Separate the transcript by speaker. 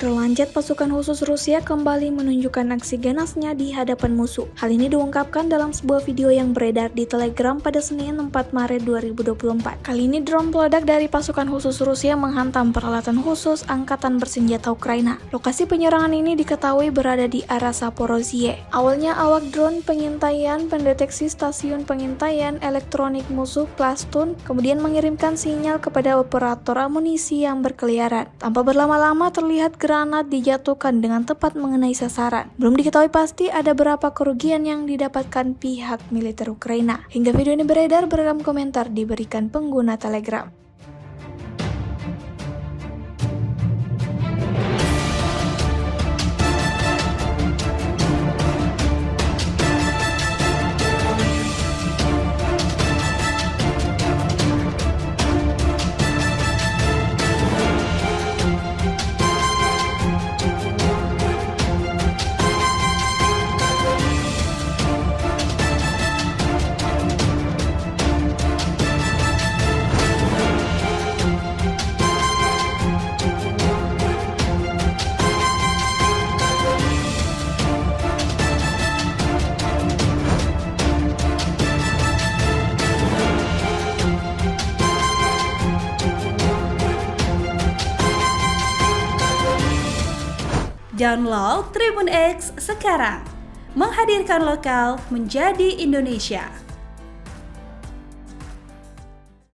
Speaker 1: Drone jet pasukan khusus Rusia kembali menunjukkan aksi ganasnya di hadapan musuh. Hal ini diungkapkan dalam sebuah video yang beredar di Telegram pada Senin 4 Maret 2024. Kali ini drone peledak dari pasukan khusus Rusia menghantam peralatan khusus Angkatan Bersenjata Ukraina. Lokasi penyerangan ini diketahui berada di arah Zaporozhye. Awalnya awak drone pengintaian pendeteksi stasiun pengintaian elektronik musuh Plastun, kemudian mengirimkan sinyal kepada operator amunisi yang berkeliaran. Tanpa berlama-lama terlihat granat dijatuhkan dengan tepat mengenai sasaran. Belum diketahui pasti ada berapa kerugian yang didapatkan pihak militer Ukraina. Hingga video ini beredar, beragam komentar diberikan pengguna Telegram.
Speaker 2: Download Tribun X sekarang, menghadirkan lokal menjadi Indonesia.